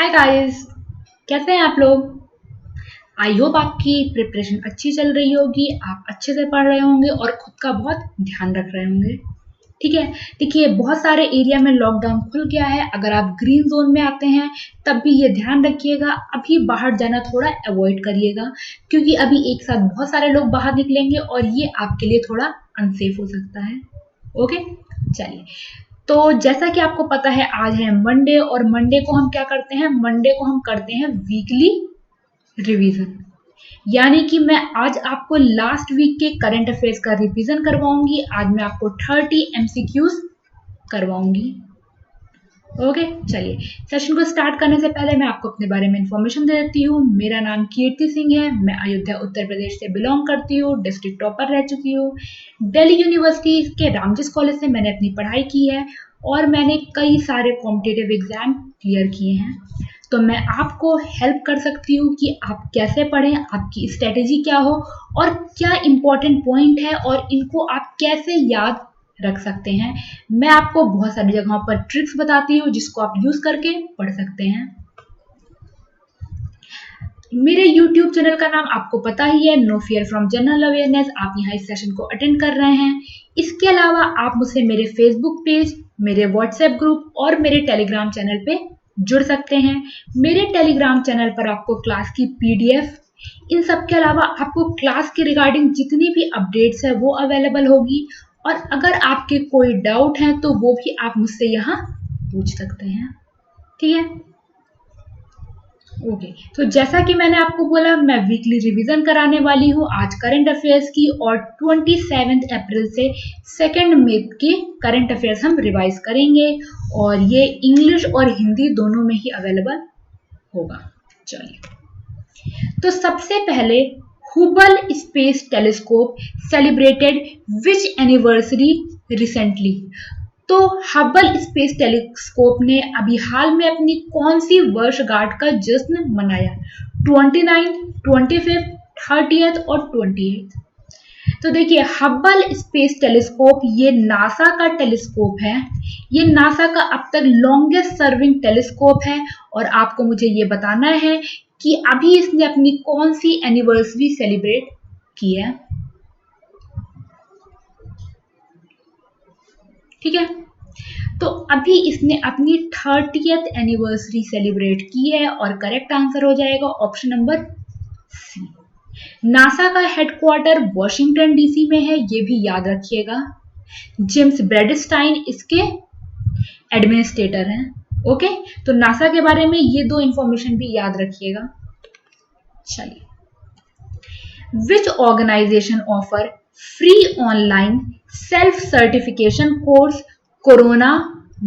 Hi guys, कैसे हैं आप लोग। आई होप आपकी प्रिपरेशन अच्छी चल रही होगी, आप अच्छे से पढ़ रहे होंगे और खुद का बहुत ध्यान रख रहे होंगे। ठीक है। देखिए, बहुत सारे एरिया में लॉकडाउन खुल गया है। अगर आप ग्रीन जोन में आते हैं तब भी ये ध्यान रखिएगा, अभी बाहर जाना थोड़ा अवॉइड करिएगा, क्योंकि अभी एक साथ बहुत सारे लोग बाहर निकलेंगे और ये आपके लिए थोड़ा अनसेफ हो सकता है। ओके, चलिए। तो जैसा कि आपको पता है, आज है मंडे और मंडे को हम क्या करते हैं, मंडे को हम करते हैं वीकली रिवीजन। यानी कि मैं आज आपको लास्ट वीक के करंट अफेयर्स का रिवीजन करवाऊंगी। आज मैं आपको 30 एमसीक्यूज करवाऊंगी। ओके, चलिए। सेशन को स्टार्ट करने से पहले मैं आपको अपने बारे में इंफॉर्मेशन दे देती हूँ। मेरा नाम कीर्ति सिंह है, मैं अयोध्या उत्तर प्रदेश से बिलोंग करती हूँ, डिस्ट्रिक्ट टॉपर रह चुकी हूँ। दिल्ली यूनिवर्सिटी के रामजिस कॉलेज से मैंने अपनी पढ़ाई की है और मैंने कई सारे कॉम्पिटिटिव एग्जाम क्लियर किए हैं। तो मैं आपको हेल्प कर सकती हूँ कि आप कैसे पढ़ें, आपकी स्ट्रेटेजी क्या हो और क्या इंपॉर्टेंट पॉइंट है और इनको आप कैसे याद रख सकते हैं। मैं आपको बहुत सारी जगहों पर ट्रिक्स बताती हूँ जिसको आप यूज करके पढ़ सकते हैं। मेरे YouTube चैनल का नाम आपको पता ही है, no fear from general awareness. आप यहाँ इस सेशन को अटेंड कर रहे हैं। इसके अलावा आप मुझसे मेरे फेसबुक पेज, मेरे व्हाट्सएप ग्रुप और मेरे टेलीग्राम चैनल पे जुड़ सकते हैं। मेरे टेलीग्राम चैनल पर आपको क्लास की PDF, इन सब के अलावा आपको क्लास के रिगार्डिंग जितनी भी अपडेट्स है वो अवेलेबल होगी। और अगर आपके कोई डाउट है तो वो भी आप मुझसे यहाँ पूछ सकते हैं। ठीक है। ओके, तो जैसा कि मैंने आपको बोला, मैं वीकली रिवीजन कराने वाली हूँ आज करंट अफेयर्स की, और 27 अप्रैल से 2 मई के करंट अफेयर्स हम रिवाइज करेंगे और ये इंग्लिश और हिंदी दोनों में ही अवेलेबल होगा। चलिए, तो सबसे पहले, हुबल स्पेस टेलीस्कोप सेलिब्रेटेड विच एनिवर्सरी रिसेंटली। तो हबल स्पेस टेलीस्कोप ने अभी हाल में अपनी कौन सी वर्षगांठ का जश्न मनाया, 29, 25, 30 और 28। तो देखिए, हबल स्पेस टेलीस्कोप ये नासा का टेलीस्कोप है। ये नासा का अब तक लॉन्गेस्ट सर्विंग टेलीस्कोप है और आपको मुझे ये बताना है कि अभी इसने अपनी कौन सी एनिवर्सरी सेलिब्रेट की है। ठीक है, तो अभी इसने अपनी 30th एनिवर्सरी सेलिब्रेट की है और करेक्ट आंसर हो जाएगा ऑप्शन नंबर सी। नासा का हेडक्वार्टर वॉशिंगटन डीसी में है, ये भी याद रखिएगा। जेम्स ब्रैडस्टाइन इसके एडमिनिस्ट्रेटर हैं। ओके, तो नासा के बारे में ये दो इंफॉर्मेशन भी याद रखिएगा। चलिए, which organisation offer free online self certification course corona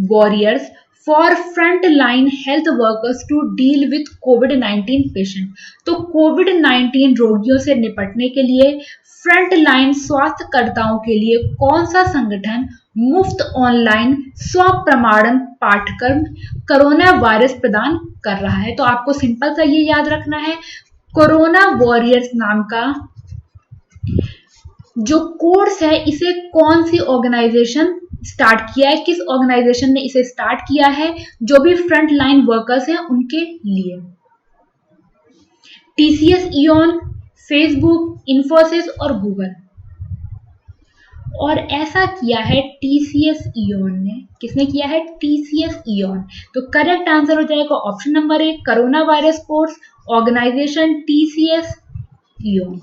warriors for front line health workers to deal with कोविड-19 पेशेंट। तो कोविड-19 रोगियों से निपटने के लिए फ्रंट लाइन स्वास्थ्यकर्ताओं के लिए कौन सा संगठन मुफ्त ऑनलाइन स्व प्रमाणन पाठ्यक्रम कोरोना वायरस प्रदान कर रहा है। तो आपको सिंपल सा ये याद रखना है, कोरोना वॉरियर्स नाम का जो कोर्स है इसे कौन सी ऑर्गेनाइजेशन स्टार्ट किया है, किस ऑर्गेनाइजेशन ने इसे स्टार्ट किया है, जो भी फ्रंट लाइन वर्कर्स हैं उनके लिए। TCS इयॉन, फेसबुक, इन्फोसिस और गूगल। और ऐसा किया है TCS इयॉन ने। किसने किया है? TCS iON. तो करेक्ट आंसर हो जाएगा option number 1, corona virus course, organization TCS iON.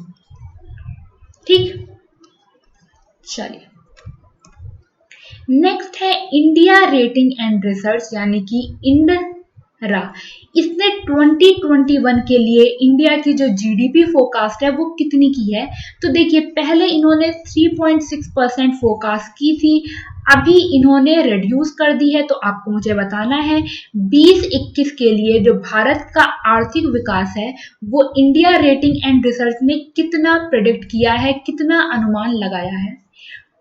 ठीक, चलिए। नेक्स्ट है इंडिया रेटिंग एंड रिसर्च यानी कि इंडरा। इसने 2021 के लिए इंडिया की जो GDP फोरकास्ट है वो कितनी की है। तो देखिए, पहले इन्होंने 3.6% फोरकास्ट की थी, अभी इन्होंने रिड्यूस कर दी है। तो आपको मुझे बताना है 2021 के लिए जो भारत का आर्थिक विकास है वो इंडिया रेटिंग एंड रिसर्च ने कितना प्रेडिक्ट किया है, कितना अनुमान लगाया है।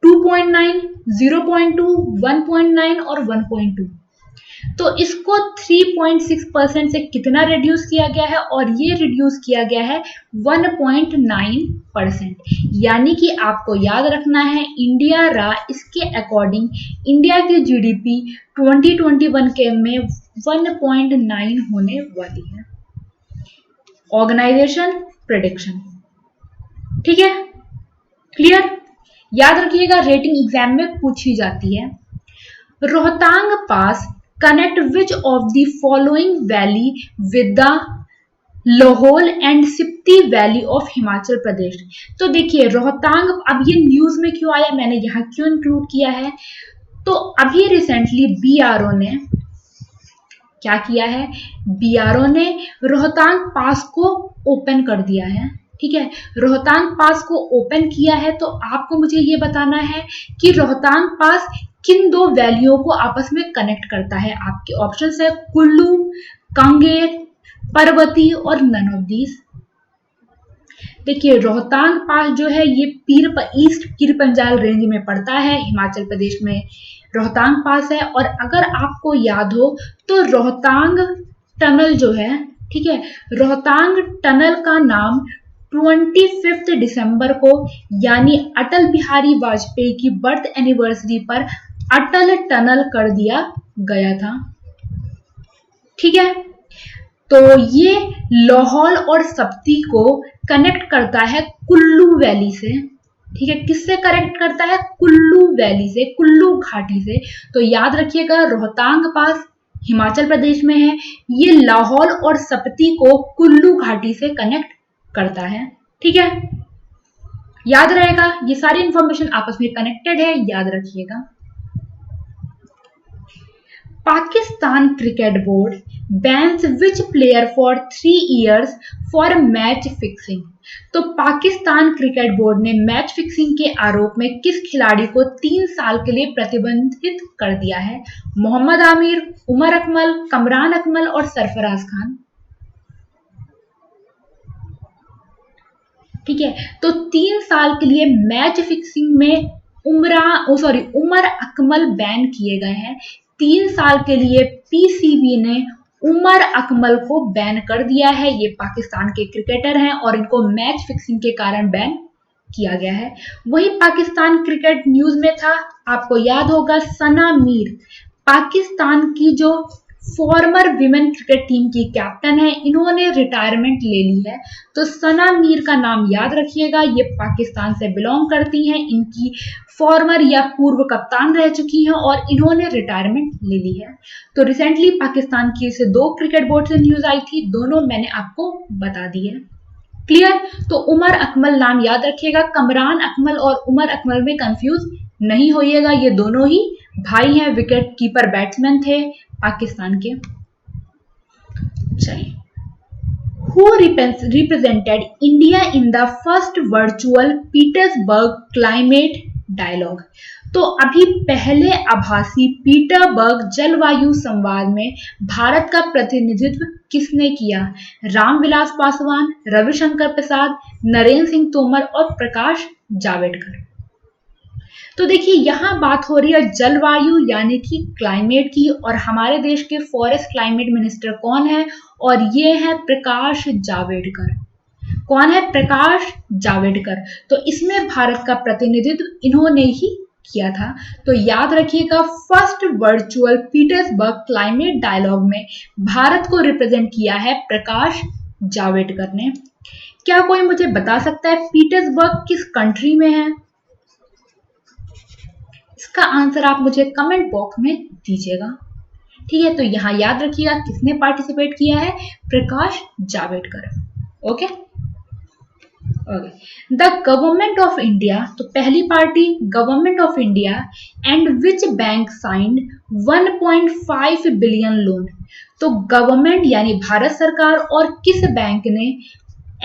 2.9, 0.2, 1.9 और 1.2। तो इसको 3.6% से कितना रिड्यूस किया गया है, और ये रिड्यूस किया गया है 1.9%। यानी कि आपको याद रखना है इंडिया रहा, इसके अकॉर्डिंग इंडिया की जीडीपी 2021 के में 1.9 होने वाली है। ऑर्गेनाइजेशन प्रेडिक्शन, ठीक है, क्लियर। याद रखिएगा रेटिंग एग्जाम में पूछी जाती है। Rohtang pass connect which of the following valley with the Lahaul and Spiti valley of Himachal Pradesh. तो देखिए रोहतांग, अब ये न्यूज में क्यों आया, मैंने यहाँ क्यों इंक्लूड किया है, तो अभी रिसेंटली बीआरओ ने क्या किया है, बीआरओ ने रोहतांग पास को ओपन कर दिया है। ठीक है, रोहतांग पास को ओपन किया है, तो आपको मुझे ये बताना है कि रोहतांग पास किन दो वैलियों को आपस में कनेक्ट करता है। आपके ऑप्शंस है कुल्लू, कांगेर, पर्वती और नन ऑफ दीज। देखिए रोहतांग पास जो है ये ईस्ट पीर पंजाल रेंज में पड़ता है, हिमाचल प्रदेश में रोहतांग पास है। और अगर आपको याद हो तो रोहतांग टनल जो है, ठीक है, रोहतांग टनल का नाम 25 दिसंबर को यानी अटल बिहारी वाजपेयी की बर्थ एनिवर्सरी पर अटल टनल कर दिया गया था। ठीक है, तो ये लाहौल और सप्ती को कनेक्ट करता है कुल्लू वैली से। ठीक है, किससे कनेक्ट करता है, कुल्लू वैली से, कुल्लू घाटी से। तो याद रखिएगा रोहतांग पास हिमाचल प्रदेश में है, ये लाहौल और सप्ती को कुल्लू घाटी से कनेक्ट करता है। ठीक है, याद रहेगा, ये सारी इंफॉर्मेशन आपस में कनेक्टेड है, याद रखिएगा। Pakistan cricket board bans which player for 3 years for match fixing. तो पाकिस्तान क्रिकेट बोर्ड ने मैच फिक्सिंग के आरोप में किस खिलाड़ी को 3 साल के लिए प्रतिबंधित कर दिया है? मोहम्मद आमिर, उमर अकमल, कमरान अकमल और सरफराज खान। ठीक है, तो 3 साल के लिए मैच फिक्सिंग में उमर अकमल बैन किए गए हैं। 3 साल के लिए पीसीबी ने उमर अकमल को बैन कर दिया है। ये पाकिस्तान के क्रिकेटर हैं और इनको मैच फिक्सिंग के कारण बैन किया गया है। वही पाकिस्तान क्रिकेट न्यूज में था, आपको याद होगा सना मीर पाकिस्तान की जो फॉर्मर विमेन क्रिकेट टीम की कैप्टन है, इन्होंने रिटायरमेंट ले ली है। तो सना मीर का नाम याद रखिएगा, ये पाकिस्तान से बिलोंग करती हैं, इनकी फॉर्मर या पूर्व कप्तान रह चुकी हैं और इन्होंने रिटायरमेंट ले ली है। तो रिसेंटली पाकिस्तान की से 2 क्रिकेट बोर्ड से न्यूज आई थी, दोनों मैंने आपको बता दी है। क्लियर, तो उमर अकमल नाम याद रखिएगा, कमरान अकमल और उमर अकमल में कंफ्यूज नहीं होइएगा, ये दोनों ही भाई हैं, विकेट कीपर बैट्समैन थे पाकिस्तान के। चलिए, Who represented India in the first virtual Petersberg climate dialogue? तो अभी पहले आभासी पीटरबर्ग जलवायु संवाद में भारत का प्रतिनिधित्व किसने किया? रामविलास पासवान, रविशंकर प्रसाद, नरेंद्र सिंह तोमर और प्रकाश जावड़ेकर। तो देखिए यहाँ बात हो रही है जलवायु यानी कि क्लाइमेट की, और हमारे देश के फॉरेस्ट क्लाइमेट मिनिस्टर कौन है? और ये है प्रकाश जावड़ेकर। कौन है? प्रकाश जावड़ेकर। तो इसमें भारत का प्रतिनिधित्व इन्होंने ही किया था। तो याद रखिएगा first virtual Petersberg climate dialogue में भारत को रिप्रेजेंट किया है प्रकाश जावड़ेकर ने। क्या कोई मुझे बता सकता है पीटर्सबर्ग किस कंट्री में है? इसका आंसर आप मुझे कमेंट बॉक्स में दीजिएगा। ठीक है, तो यहां याद रखिएगा किसने पार्टिसिपेट किया है? Prakash Javadekar. Okay, the government of India, तो पहली party government of India and which bank signed 1.5 billion loan. तो गवर्नमेंट यानी भारत सरकार और किस बैंक ने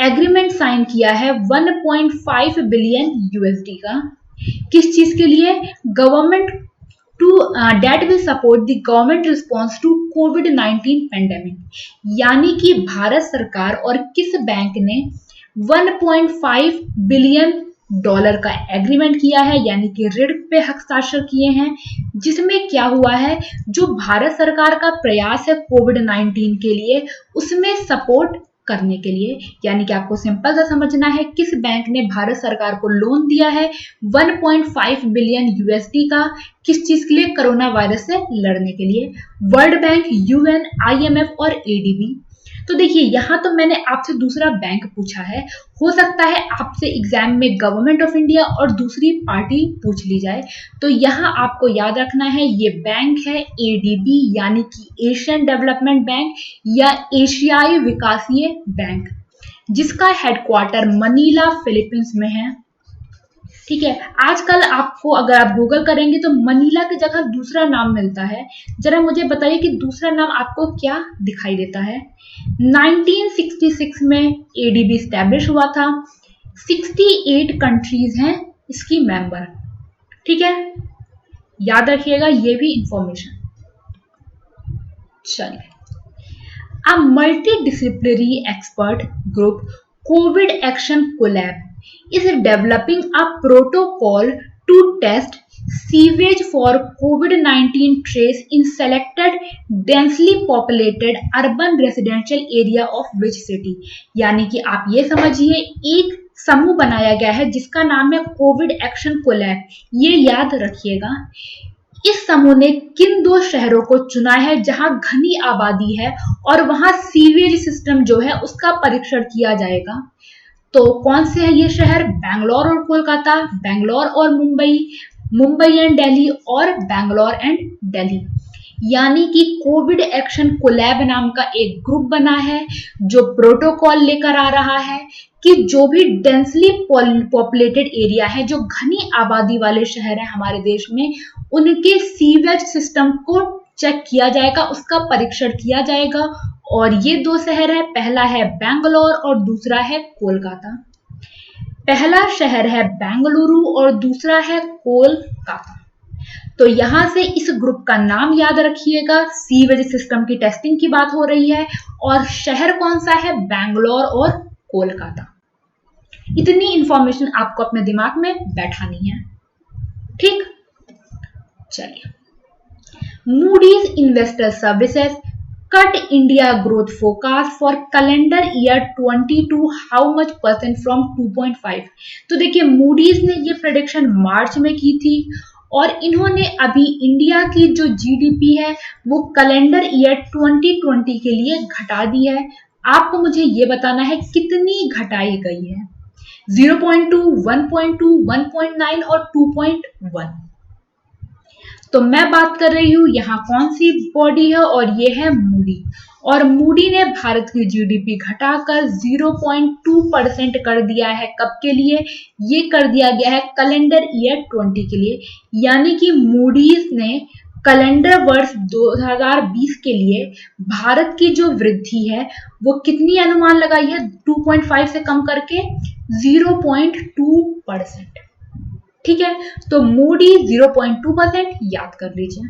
एग्रीमेंट साइन किया है 1.5 बिलियन यूएसडी का? किस चीज के लिए? Government to date will support the government response to कोविड-19 पैंडेमिक। यानी कि भारत सरकार और किस बैंक ने 1.5 बिलियन डॉलर का एग्रीमेंट किया है, यानी कि ऋण पे हस्ताक्षर किए हैं, जिसमें क्या हुआ है, जो भारत सरकार का प्रयास है कोविड-19 के लिए, उसमें सपोर्ट करने के लिए, यानी कि आपको सिंपल सा समझना है, किस बैंक ने भारत सरकार को लोन दिया है 1.5 बिलियन यूएसडी का, किस चीज के लिए, कोरोना वायरस से लड़ने के लिए। वर्ल्ड बैंक, यूएन, आईएमएफ और एडीबी। तो देखिए यहाँ तो मैंने आपसे दूसरा बैंक पूछा है, हो सकता है आपसे एग्जाम में गवर्नमेंट ऑफ इंडिया और दूसरी पार्टी पूछ ली जाए, तो यहाँ आपको याद रखना है ये बैंक है एडीबी, यानी कि एशियन डेवलपमेंट बैंक या एशियाई विकासीय बैंक, जिसका हेडक्वार्टर मनीला फिलीपींस में है। ठीक है, आजकल आपको अगर आप गूगल करेंगे तो मनीला की जगह दूसरा नाम मिलता है। जरा मुझे बताइए कि दूसरा नाम आपको क्या दिखाई देता है। 1966 में एडीबी स्टैब्लिश हुआ था। 68 कंट्रीज हैं इसकी मेंबर। ठीक है, याद रखिएगा ये भी इंफॉर्मेशन। चलिए, a multidisciplinary expert group COVID Action Collab is developing a protocol to test sewage for COVID-19 trace in selected densely populated urban residential area of which city। यानी कि आप ये समझिए एक समूह बनाया गया है जिसका नाम है कोविड एक्शन कोलैब। ये याद रखिएगा, इस समूह ने किन 2 शहरों को चुना है जहां घनी आबादी है और वहां सीवेज सिस्टम जो है उसका परीक्षण किया जाएगा। तो कौन से है ये शहर? बैंगलोर और कोलकाता, बैंगलोर और मुंबई, मुंबई एंड दिल्ली और बैंगलोर एंड दिल्ली। यानी कि कोविड एक्शन कोलैब नाम का एक ग्रुप बना है जो प्रोटोकॉल लेकर आ रहा है कि जो भी डेंसली पॉपुलेटेड एरिया है, जो घनी आबादी वाले शहर है हमारे देश में, उनके सीवेज सिस्टम को चेक किया जाएगा, उसका परीक्षण किया जाएगा। और ये 2 शहर है, पहला है बैंगलोर और दूसरा है कोलकाता। पहला शहर है बेंगलुरु और दूसरा है कोलकाता। तो यहां से इस ग्रुप का नाम याद रखिएगा, सीवेज सिस्टम की टेस्टिंग की बात हो रही है और शहर कौन सा है? बैंगलोर और कोलकाता। इतनी इंफॉर्मेशन आपको अपने दिमाग में बैठानी है। ठीक, चलिए, Moody's investor services cut India growth forecast for calendar year 22 how much % from 2.5। तो देखिए मूडीज ने ये प्रेडिक्शन मार्च में की थी और इन्होंने अभी इंडिया की जो जीडीपी है वो कैलेंडर ईयर 2020 के लिए घटा दी है। आपको मुझे ये बताना है कितनी घटाई गई है, 0.2, 1.2, 1.9 और 2.1। तो मैं बात कर रही हूं यहाँ कौन सी बॉडी है, और ये है मूडी। और मूडी ने भारत की जीडीपी घटाकर 0.2% कर दिया है। कब के लिए? ये कर दिया गया है कैलेंडर ईयर 20 के लिए। यानी कि मूडीज ने कैलेंडर वर्ष 2020 के लिए भारत की जो वृद्धि है वो कितनी अनुमान लगाई है? 2.5 से कम करके 0.2%। ठीक है, तो मूडी 0.2% याद कर लीजिए।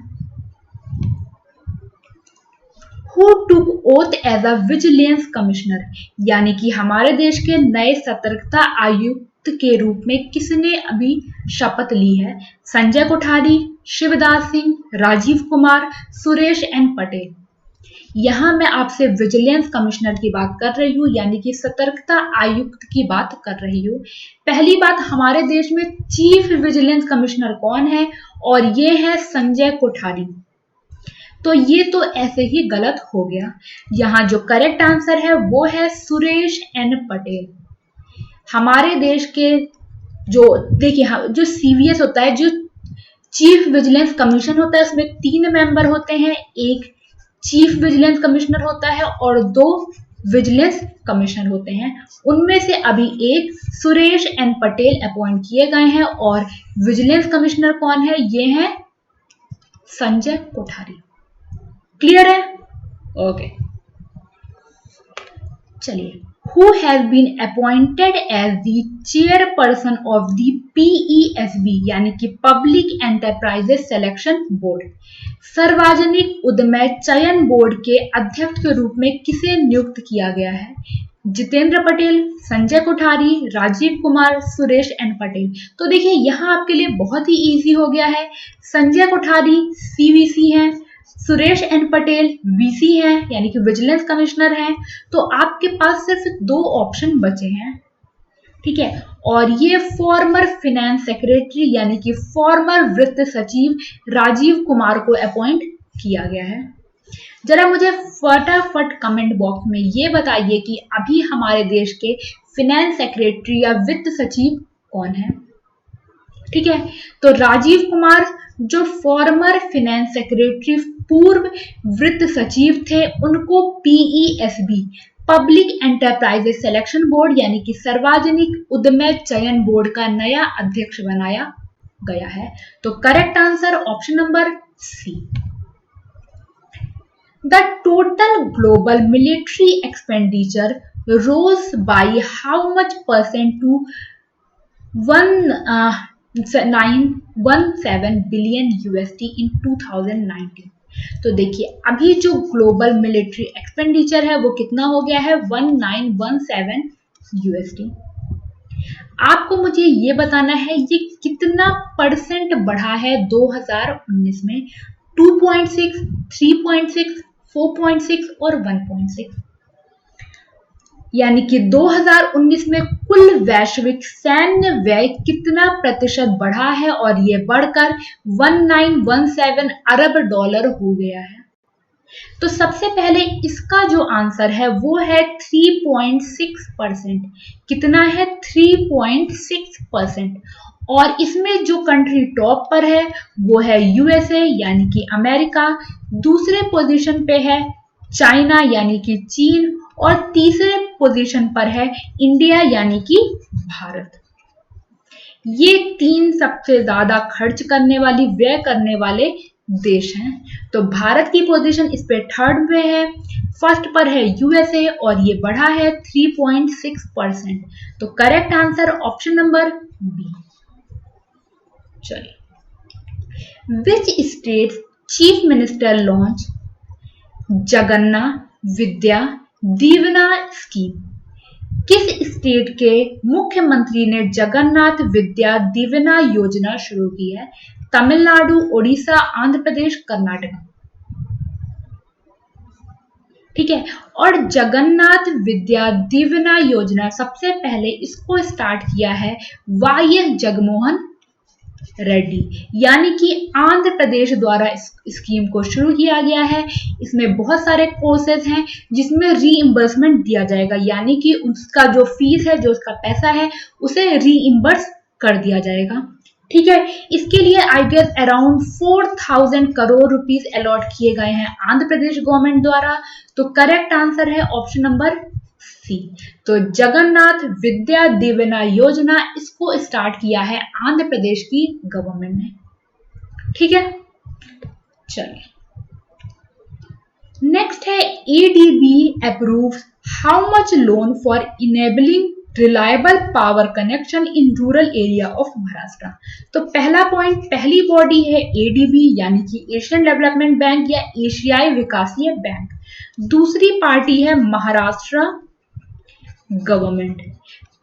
Who took oath as a vigilance commissioner? यानी कि हमारे देश के नए सतर्कता आयुक्त के रूप में किसने अभी शपथ ली है? संजय कोठारी, शिवदास सिंह, राजीव कुमार, सुरेश एन पटेल। यहां मैं आपसे विजिलेंस कमिश्नर की बात कर रही हूं, यानी कि सतर्कता आयुक्त की बात कर रही हूं। पहली बात, हमारे देश में चीफ विजिलेंस कमिश्नर कौन है? और ये है संजय कोठारी। तो ये तो ऐसे ही गलत हो गया। यहाँ जो करेक्ट आंसर है वो है सुरेश एन पटेल। हमारे देश के जो देखिए जो सीवीएस होता है, जो चीफ विजिलेंस कमीशन होता है, उसमें 3 मेंबर होते हैं, एक चीफ विजिलेंस कमिश्नर होता है और 2 विजिलेंस कमिश्नर होते हैं। उनमें से अभी एक सुरेश एन पटेल अपॉइंट किए गए हैं और विजिलेंस कमिश्नर कौन है? ये है संजय कोठारी। क्लियर है? ओके, चलिए, who has been appointed as the chairperson of the PESB यानी कि पब्लिक एंटरप्राइजेस सिलेक्शन बोर्ड, सार्वजनिक उद्यम चयन बोर्ड के अध्यक्ष के रूप में किसे नियुक्त किया गया है? जितेंद्र पटेल, संजय कोठारी, राजीव कुमार, सुरेश एन पटेल। तो देखिए यहाँ आपके लिए बहुत ही इजी हो गया है। संजय कोठारी सीवीसी हैं, सुरेश एन पटेल वीसी हैं यानी कि विजिलेंस कमिश्नर हैं। तो आपके पास सिर्फ 2 ऑप्शन बचे हैं, ठीक है। और ये फॉर्मर फाइनेंस सेक्रेटरी यानी कि फॉर्मर वित्त सचिव राजीव कुमार को अपॉइंट किया गया है। जरा मुझे फटाफट कमेंट बॉक्स में ये बताइए कि अभी हमारे देश के फाइनेंस सेक्रेटरी या वित्त सचिव कौन है, ठीक है। तो राजीव कुमार जो फॉर्मर फाइनेंस सेक्रेटरी पूर्व वित्त सचिव थे, उनको PESB public enterprises selection board यानी कि सार्वजनिक उद्यम चयन बोर्ड का नया अध्यक्ष बनाया गया है। तो correct answer option number C. The total global military expenditure rose by how much percent to 1917 billion USD in 2019? तो देखिए अभी जो ग्लोबल मिलिट्री एक्सपेंडिचर है वो कितना हो गया है 1917 USD। आपको मुझे ये बताना है ये कितना परसेंट बढ़ा है 2019 में, 2.6, 3.6, 4.6 और 1.6। यानी कि 2019 में कुल वैश्विक सैन्य व्यय कितना प्रतिशत बढ़ा है और ये बढ़कर 1917 अरब डॉलर हो गया है। तो सबसे पहले इसका जो आंसर है वो है 3.6%। कितना है 3.6%। और इसमें जो कंट्री टॉप पर है वो है यूएसए यानी कि अमेरिका, दूसरे पोजीशन पे है चाइना यानी कि चीन और तीसरे पोजीशन पर है इंडिया यानी कि भारत। ये 3 सबसे ज्यादा खर्च करने वाली व्यय करने वाले देश हैं। तो भारत की पोजीशन इस पे 3rd पे है, फर्स्ट पर है यूएसए और ये बढ़ा है 3.6%। तो correct answer option number B. चलिए, which state chief minister launch Jagannath Vidya Deevena scheme? किस स्टेट के मुख्यमंत्री ने जगन्नाथ विद्या दीवेना योजना शुरू की है? तमिलनाडु, ओडिशा, आंध्र प्रदेश, कर्नाटक, ठीक है। और जगन्नाथ विद्या दीवेना योजना सबसे पहले इसको स्टार्ट किया है वाईएस जगनमोहन रेड्डी यानी कि आंध्र प्रदेश द्वारा इस स्कीम को शुरू किया गया है। इसमें बहुत सारे कोर्सेज हैं जिसमें रीइंबर्समेंट दिया जाएगा यानी कि उसका जो फीस है, जो उसका पैसा है, उसे रीइंबर्स कर दिया जाएगा, ठीक है। इसके लिए I guess around 4000 crore rupees allot किए गए हैं आंध्र प्रदेश गवर्नमेंट द्वारा। तो करेक्ट आंसर है ऑप्शन नंबर सी। तो जगन्नाथ विद्या दीवेना योजना इसको स्टार्ट किया है आंध्र प्रदेश की गवर्नमेंट ने, ठीक है। चलिए, नेक्स्ट है ADB approves how much loan for enabling reliable power connection in rural area of Maharashtra. तो पहला पॉइंट, पहली बॉडी है एडीबी यानी कि एशियन डेवलपमेंट बैंक या एशियाई विकासीय बैंक। दूसरी पार्टी है महाराष्ट्र गवर्नमेंट।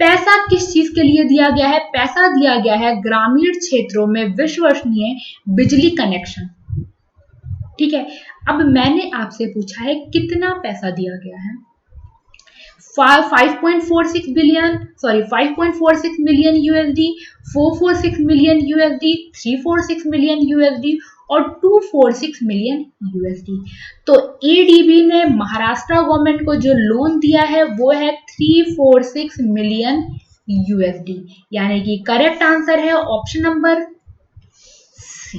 पैसा किस चीज के लिए दिया गया है? पैसा दिया गया है ग्रामीण क्षेत्रों में विश्वसनीय बिजली कनेक्शन, ठीक है। अब मैंने आपसे पूछा है कितना पैसा दिया गया है? 5.46 million USD, 446 million USD, 346 million USD और 246 मिलियन यूएसडी। तो एडीबी ने महाराष्ट्र गवर्नमेंट को जो लोन दिया है वो है 346 मिलियन यूएसडी यानी कि करेक्ट आंसर है ऑप्शन नंबर सी।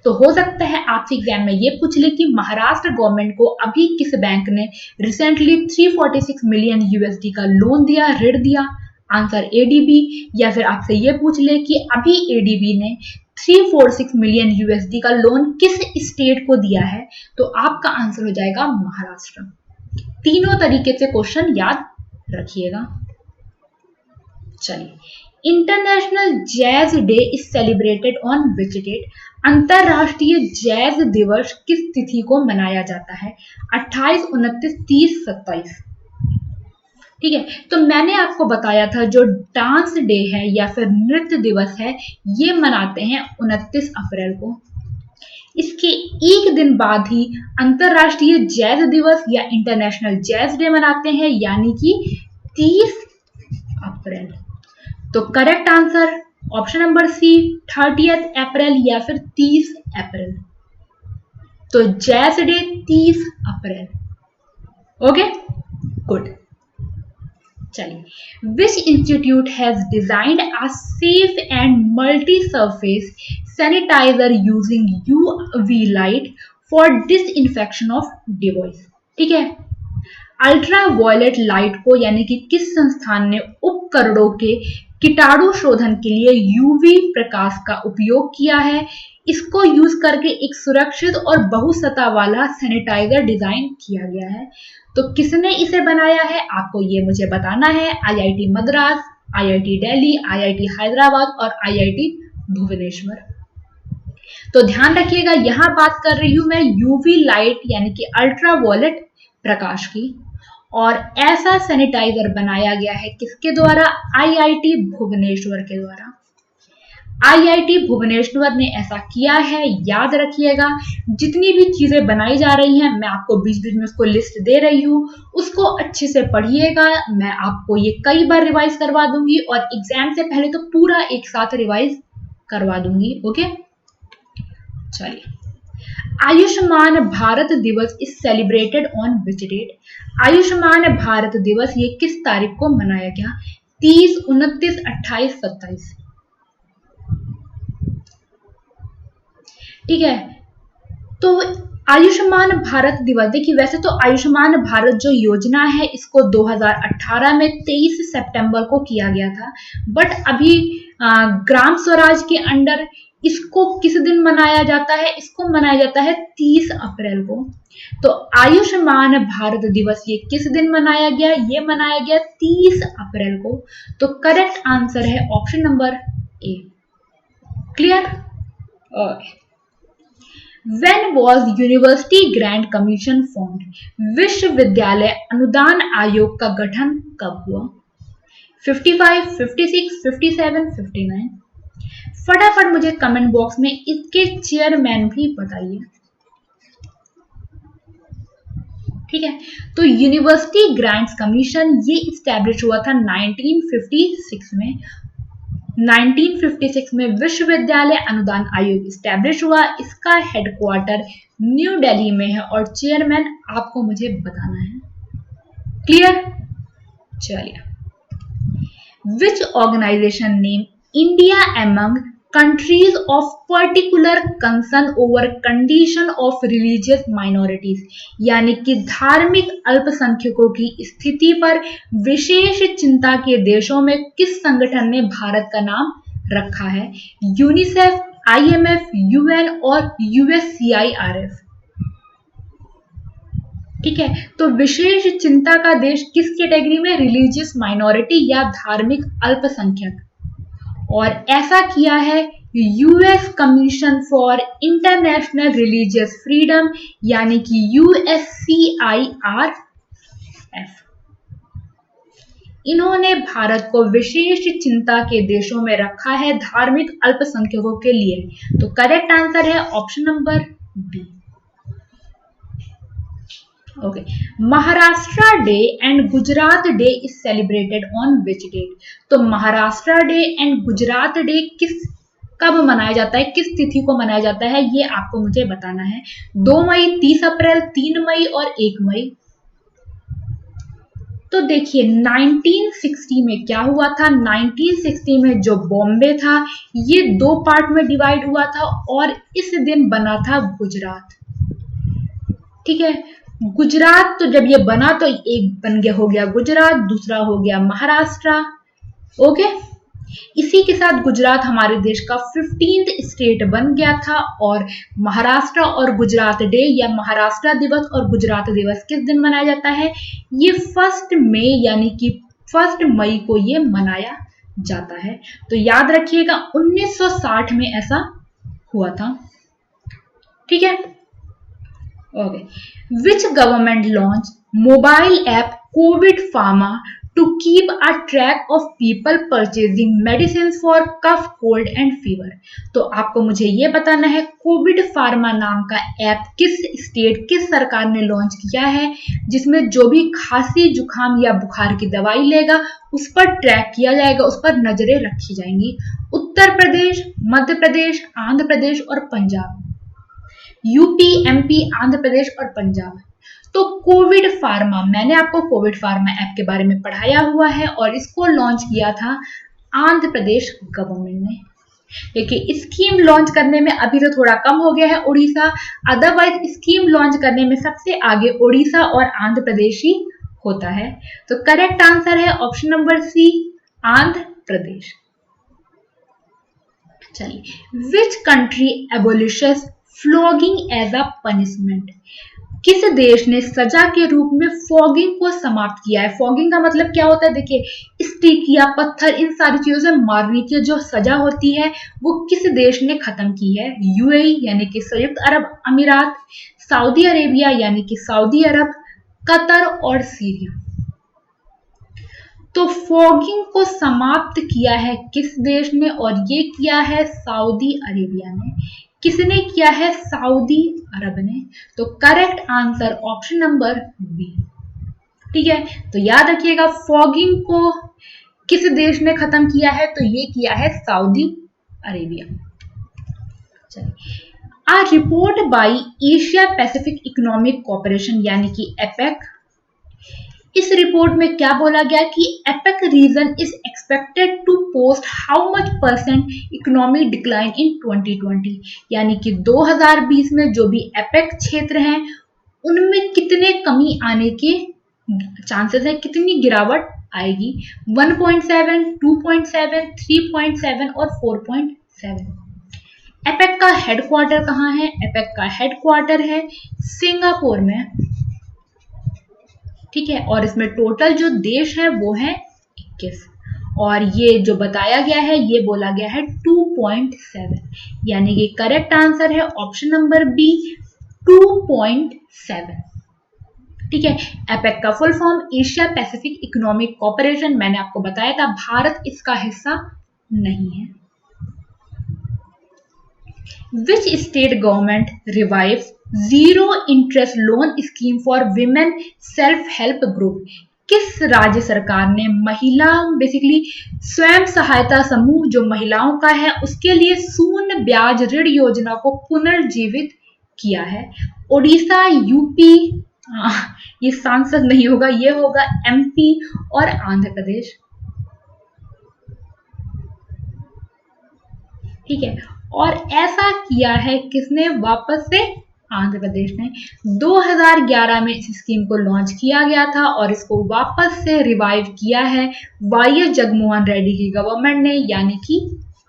तो हो सकता है आपसे एग्जाम में ये पूछ ले कि महाराष्ट्र गवर्नमेंट को अभी किस बैंक ने रिसेंटली 346 मिलियन यूएसडी का लोन दिया, ऋण दिया? Answer ADB. या फिर आपसे ये पूछ ले कि अभी एडीबी ने 346 मिलियन यूएसडी का लोन किस स्टेट को दिया है? तो आपका आंसर हो जाएगा महाराष्ट्र। तीनों तरीके से क्वेश्चन याद रखिएगा। चलिए, international jazz day is celebrated on which date? अंतरराष्ट्रीय जैज दिवस किस तिथि को मनाया जाता है? 28, 29, 30, 27। ठीक है, तो मैंने आपको बताया था जो डांस डे है या फिर नृत्य दिवस है ये मनाते हैं 29 अप्रैल को। इसके एक दिन बाद ही अंतरराष्ट्रीय जैज दिवस या इंटरनेशनल जैज डे मनाते हैं, यानी कि 30 अप्रैल। तो correct answer option number C 30 अप्रैल या फिर 30 अप्रैल। तो जैज डे 30 अप्रैल। Okay, good. चलिए, which institute has designed a safe and multi surface sanitiser using UV light for disinfection of device. ठीक है, अल्ट्रा वायलेट लाइट को यानी कि किस संस्थान ने उपकरणों के कीटाणु शोधन के लिए यूवी प्रकाश का उपयोग किया है। इसको यूज करके एक सुरक्षित और बहुसतह वाला सैनिटाइजर डिजाइन किया गया है। तो किसने इसे बनाया है आपको ये मुझे बताना है। IIT Madras, IIT Delhi, IIT Hyderabad और आईआईटी भुवनेश्वर। तो ध्यान रखिएगा, यहां बात कर रही हूं मैं यूवी लाइट यानी कि अल्ट्रा वायलेट प्रकाश की। और ऐसा सैनिटाइजर बनाया गया है किसके द्वारा? आईआईटी भुवनेश्वर के द्वारा। आईआईटी भुवनेश्वर ने ऐसा किया है। याद रखिएगा, जितनी भी चीजें बनाई जा रही हैं मैं आपको बीच बीच में उसको लिस्ट दे रही हूं, उसको अच्छे से पढ़िएगा। मैं आपको ये कई बार रिवाइज करवा दूंगी और एग्जाम से पहले तो पूरा एक साथ रिवाइज करवा दूंगी। ओके, चलिए, आयुष्मान भारत दिवस is celebrated on which date? Ayushman Bharat दिवस ये किस तारीख को मनाया गया? 30, 29, 28, 27। ठीक है, तो आयुष्मान भारत दिवस, देखिए वैसे तो आयुष्मान भारत जो योजना है इसको 2018 में 23 सितंबर को किया गया था, बट अभी ग्राम स्वराज के अंडर इसको किस दिन मनाया जाता है? इसको मनाया जाता है 30 अप्रैल को। तो आयुष्मान भारत दिवस ये किस दिन मनाया गया? ये मनाया गया 30 अप्रैल को। तो करेक्ट आंसर है option number A. Clear? When was university grant commission formed? विश्वविद्यालय अनुदान आयोग का गठन कब हुआ? 55, 56, 57, 59। फटाफट मुझे कमेंट बॉक्स में इसके चेयरमैन भी बताइए। ठीक है, तो यूनिवर्सिटी ग्रांट्स कमीशन ये इस्टेब्लिश हुआ था 1956 में। 1956 में विश्वविद्यालय अनुदान आयोग इस्टेब्लिश हुआ। इसका हेडक्वार्टर न्यू दिल्ली में है और चेयरमैन आपको मुझे बताना है। क्लियर? चलिए, which organisation name India among countries of particular concern over condition of religious minorities, यानी कि धार्मिक अल्पसंख्यकों की स्थिति पर विशेष चिंता के देशों में किस संगठन ने भारत का नाम रखा है? यूनिसेफ, आईएमएफ, यूएन और यूएससीआईआरएफ। ठीक है, तो विशेष चिंता का देश किस कैटेगरी में? रिलीजियस माइनॉरिटी या धार्मिक अल्पसंख्यक। और ऐसा किया है US commission for international religious freedom यानी कि यूएससीआईआरएफ। इन्होंने भारत को विशेष चिंता के देशों में रखा है धार्मिक अल्पसंख्यकों के लिए। तो करेक्ट आंसर है option number B. Okay, Maharashtra day and Gujarat day is celebrated on which date? तो Maharashtra day and Gujarat day कब मनाया जाता है, किस तिथि को मनाया जाता है, ये आपको मुझे बताना है। 2 मई, 30 अप्रैल, 3 मई और 1 मई। तो देखिए 1960 में क्या हुआ था? 1960 में जो बॉम्बे था ये 2 पार्ट में डिवाइड हुआ था और इस दिन बना था गुजरात। ठीक है, गुजरात तो जब ये बना तो एक बन गया, हो गया गुजरात, दूसरा हो गया महाराष्ट्र। ओके, इसी के साथ गुजरात हमारे देश का 15th स्टेट बन गया था। और महाराष्ट्र और गुजरात डे या महाराष्ट्र दिवस और गुजरात दिवस किस दिन मनाया जाता है? ये 1 मई यानी कि 1 मई को ये मनाया जाता है। तो याद रखिएगा 1960 में ऐसा हुआ था। ठीक है, okay, which government launch mobile app COVID pharma to keep a track of people purchasing medicine for cough cold and fever. तो आपको मुझे ये बताना है कोविड फार्मा नाम का ऐप किस स्टेट, किस सरकार ने लॉन्च किया है, जिसमें जो भी खांसी जुकाम या बुखार की दवाई लेगा उस पर ट्रैक किया जाएगा, उस पर नजरें रखी जाएंगी। उत्तर प्रदेश, मध्य प्रदेश, आंध्र प्रदेश और पंजाब। यूपी, एमपी, आंध्र प्रदेश और पंजाब। तो कोविड फार्मा, मैंने आपको कोविड फार्मा ऐप के बारे में पढ़ाया हुआ है और इसको लॉन्च किया था आंध्र प्रदेश गवर्नमेंट ने। देखिए स्कीम लॉन्च करने में अभी तो थोड़ा कम हो गया है उड़ीसा, अदरवाइज स्कीम लॉन्च करने में सबसे आगे उड़ीसा और आंध्र प्रदेश ही होता है। तो करेक्ट आंसर है option number C, Andhra Pradesh. चलिए, which country abolishes flogging as a punishment. किस देश ने सजा के रूप में फॉगिंग को समाप्त किया है। फॉगिंग का मतलब क्या होता है, देखिए स्टिक या पत्थर इन सारी चीजों से मारने की जो सजा होती है वो किस देश ने खत्म की है। यूएई यानी कि संयुक्त अरब अमीरात, सऊदी अरेबिया यानी कि सऊदी अरब, कतर और सीरिया। तो फॉगिंग को समाप्त किया है किस देश ने, और ये किया है सऊदी अरेबिया ने। किसने किया है, सऊदी अरब ने। तो correct answer option number B. ठीक है, तो याद रखिएगा फॉगिंग को किस देश ने खत्म किया है, तो ये किया है सऊदी अरेबिया। चलिए, a report by Asia Pacific economic corporation यानी कि एपेक, इस रिपोर्ट में क्या बोला गया कि APEC region is expected to post how much percent economic decline in 2020, यानी कि 2020 में जो भी एपेक क्षेत्र हैं उनमें कितने कमी आने के चांसेस है, कितनी गिरावट आएगी। 1.7, 2.7, 3.7 और 4.7। एपेक का हेडक्वार्टर कहाँ है, एपेक का हेडक्वार्टर है सिंगापुर में। ठीक है, और इसमें टोटल जो देश है वो है 21, और ये जो बताया गया है ये बोला गया है 2.7, यानी कि करेक्ट आंसर है ऑप्शन नंबर बी 2.7। ठीक है, एपेक का full form Asia Pacific economic corporation, मैंने आपको बताया था भारत इसका हिस्सा नहीं है। Which state government revives zero interest loan scheme for women self help group, किस राज्य सरकार ने महिला बेसिकली स्वयं सहायता समूह जो महिलाओं का है उसके लिए शून्य ब्याज ऋण योजना को पुनर्जीवित किया है। उड़ीसा, यूपी, ये सांसद नहीं होगा, ये होगा एमपी और आंध्र प्रदेश। ठीक है, और ऐसा किया है किसने, वापस से आंध्र प्रदेश ने। 2011 में इस स्कीम को लॉन्च किया गया था और इसको वापस से रिवाइव किया है वाईएस जगनमोहन रेड्डी की गवर्नमेंट ने, यानी कि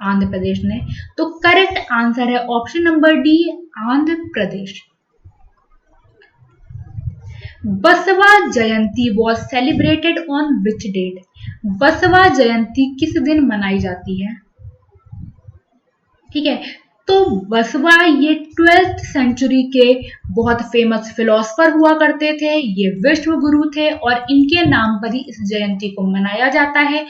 आंध्र प्रदेश ने। तो करेक्ट आंसर है option number D, Andhra Pradesh. Basava Jayanti was celebrated on which date, Basava Jayanti किस दिन मनाई जाती है। ठीक है, तो बसवा ये 12th सेंचुरी के बहुत फेमस फिलोसफर हुआ करते थे, ये विश्व गुरु थे और इनके नाम पर ही इस जयंती को मनाया जाता है।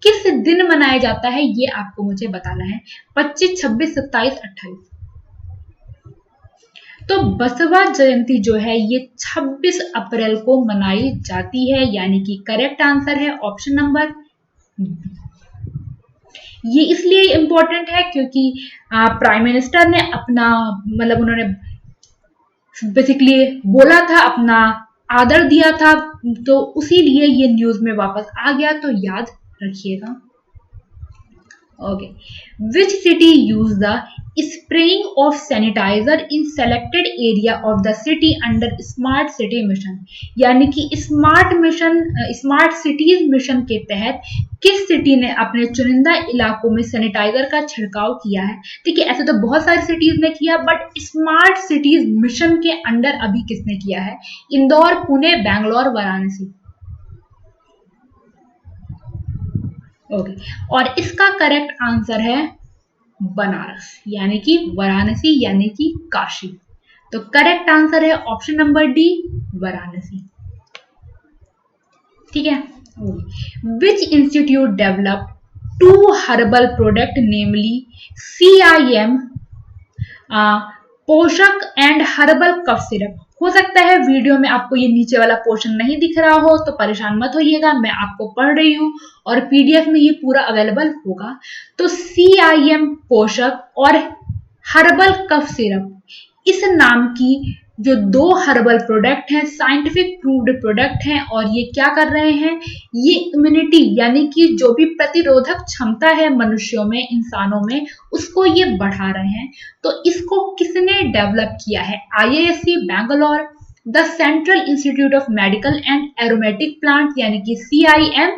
किस दिन मनाया जाता है ये आपको मुझे बताना है, 25, 26, 27, 28। तो बसवा जयंती जो है ये 26 अप्रैल को मनाई जाती है, यानी कि करेक्ट आंसर है ऑप्शन नंबर बी। ये इसलिए इंपॉर्टेंट है क्योंकि प्राइम मिनिस्टर ने अपना मतलब उन्होंने बेसिकली बोला था, अपना आदर दिया था, तो उसी लिए ये न्यूज में वापस आ गया, तो याद रखिएगा। Okay. Which city used the spraying of sanitizer in selected area of the city under Smart City Mission? यानी कि स्मार्ट सिटीज मिशन के तहत किस सिटी ने अपने चुनिंदा इलाकों में सैनिटाइजर का छिड़काव किया है। ठीक है, ऐसे तो बहुत सारी सिटीज ने किया, बट स्मार्ट सिटीज मिशन के अंडर अभी किसने किया है, इंदौर, पुणे, बैंगलोर, वाराणसी। ओके, और इसका करेक्ट आंसर है बनारस, यानी कि वाराणसी, यानी कि काशी। तो करेक्ट आंसर है ऑप्शन नंबर डी, वाराणसी। ठीक है, Which institute developed two herbal product, namely CIM, पोषक एंड हर्बल कफ सिरप? हो सकता है वीडियो में आपको ये नीचे वाला पोर्शन नहीं दिख रहा हो, तो परेशान मत होइएगा, मैं आपको पढ़ रही हूँ और पीडीएफ में ये पूरा अवेलेबल होगा। तो CIM पोषक और हर्बल कफ सिरप, इस नाम की जो दो हर्बल प्रोडक्ट हैं, साइंटिफिक प्रूव्ड प्रोडक्ट हैं, और ये क्या कर रहे हैं, ये इम्यूनिटी यानी कि जो भी प्रतिरोधक क्षमता है मनुष्यों में, इंसानों में, उसको ये बढ़ा रहे हैं। तो इसको किसने डेवलप किया है? IISc Bangalore, the central institute of medical and aromatic plant यानी कि CIM,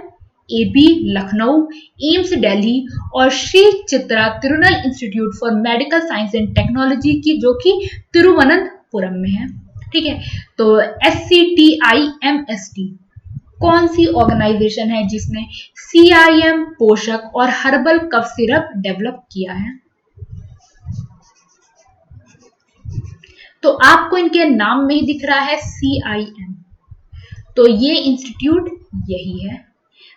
AB Lucknow, AIIMS Delhi, और Shri Chitra Tirunal institute for medical science and technology की, जो कि तिरुवनंतपुरम में है। ठीक है, तो SCTIMST कौन सी ऑर्गेनाइजेशन है जिसने CIM पोषक और हर्बल कफ सिरप डेवलप किया है? तो आपको इनके नाम में ही दिख रहा है CIM, तो ये इंस्टीट्यूट यही है,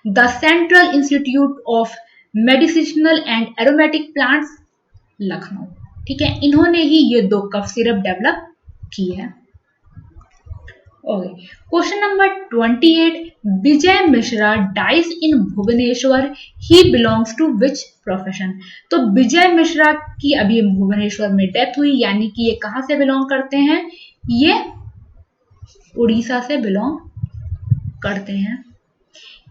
the central institute of medicinal and aromatic plants Lucknow. ठीक है, इन्होंने ही ये दो कफ सिरप डेवलप की है। Okay, question number 28, Vijay Mishra dies in Bhubaneswar, he belongs to which profession? तो विजय मिश्रा की अभी भुवनेश्वर में डेथ हुई, यानी कि ये कहां से बिलोंग करते हैं? ये उड़ीसा से बिलोंग करते हैं।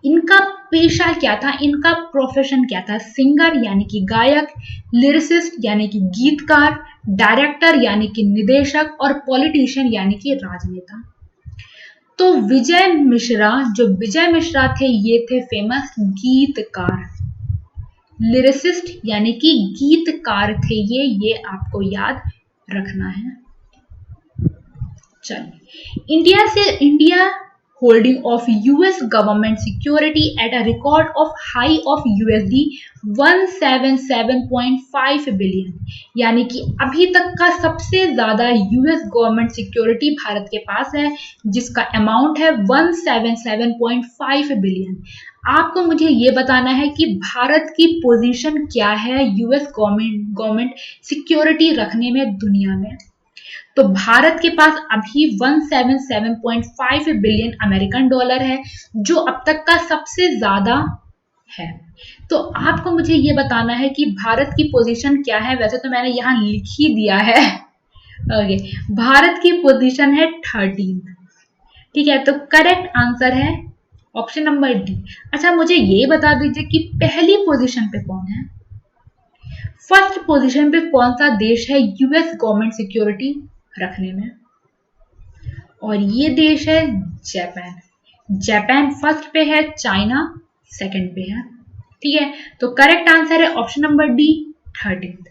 इनका पेशा क्या था, इनका प्रोफेशन क्या था? सिंगर यानी कि गायक, लिरिसिस्ट यानी कि गीतकार, डायरेक्टर यानी कि निदेशक, और पॉलिटिशियन यानी कि राजनेता। तो विजय मिश्रा, जो विजय मिश्रा थे, ये थे फेमस गीतकार, लिरिसिस्ट यानी कि गीतकार थे ये आपको याद रखना है। चलिए, India holding of US government security at a record of high of USD 177.5 billion, यानी कि अभी तक का सबसे ज्यादा US गवर्नमेंट सिक्योरिटी भारत के पास है, जिसका अमाउंट है 177.5 बिलियन। आपको मुझे ये बताना है कि भारत की पोजीशन क्या है US गवर्नमेंट सिक्योरिटी रखने में दुनिया में। तो भारत के पास अभी 177.5 बिलियन अमेरिकन डॉलर है, जो अब तक का सबसे ज्यादा है। तो आपको मुझे ये बताना है कि भारत की पोजीशन क्या है। वैसे तो मैंने यहाँ लिख ही दिया है। ओके, भारत की पोजीशन है 13। ठीक है, तो करेक्ट आंसर है ऑप्शन नंबर डी। अच्छा, मुझे ये बता दीजिए कि पहली पोजीशन पे कौन है? फर्स्ट पोजीशन पे कौन सा देश है यूएस गवर्नमेंट सिक्योरिटी रखने में? और ये देश है जापान। जापान फर्स्ट पे है, चाइना सेकंड पे है। ठीक है, तो करेक्ट आंसर है ऑप्शन नंबर डी, 13।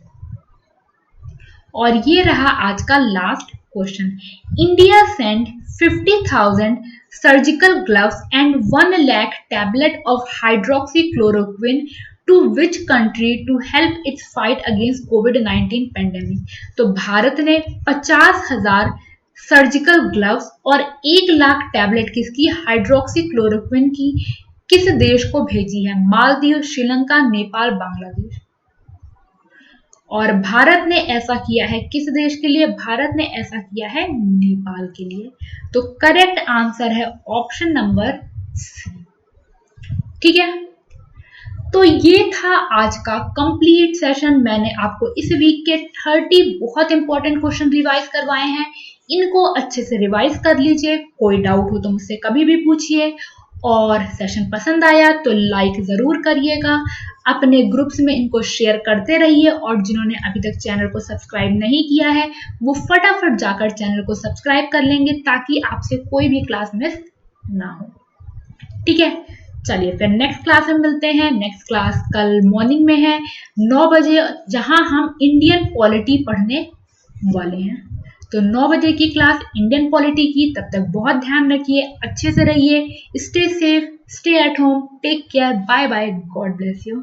और ये रहा आज का last question. India send 50,000 surgical gloves and 1 lakh tablet of hydroxychloroquine to which country to help its fight against कोविड-19 पेंडेमिक? तो भारत ने 50,000 सर्जिकल ग्लव्स और 1 लाख टैबलेट किसकी? हाइड्रोक्सीक्लोरोक्विन की किस देश को भेजी है? मालदीव, श्रीलंका, नेपाल, बांग्लादेश। और भारत ने ऐसा किया है किस देश के लिए? भारत ने ऐसा किया है नेपाल के लिए। तो करेक्ट आंसर है ऑप्शन नंबर सी। ठीक है, तो ये था आज का कंप्लीट सेशन। मैंने आपको इस वीक के 30 बहुत इंपॉर्टेंट क्वेश्चन रिवाइज करवाए हैं। इनको अच्छे से रिवाइज कर लीजिए। कोई डाउट हो तो मुझसे कभी भी पूछिए। और सेशन पसंद आया तो लाइक जरूर करिएगा, अपने ग्रुप्स में इनको शेयर करते रहिए, और जिन्होंने अभी तक चैनल को सब्सक्राइब नहीं किया है वो फटाफट जाकर चैनल को सब्सक्राइब कर लेंगे, ताकि आपसे कोई भी क्लास मिस ना हो। ठीक है, चलिए फिर नेक्स्ट क्लास में मिलते हैं। नेक्स्ट क्लास कल मॉर्निंग में है 9 बजे, जहां हम इंडियन पॉलिटी पढ़ने वाले हैं। तो 9 बजे की क्लास इंडियन पॉलिटी की। तब तक बहुत ध्यान रखिए, अच्छे से रहिए, stay safe, stay at home, take care, bye bye, God bless you.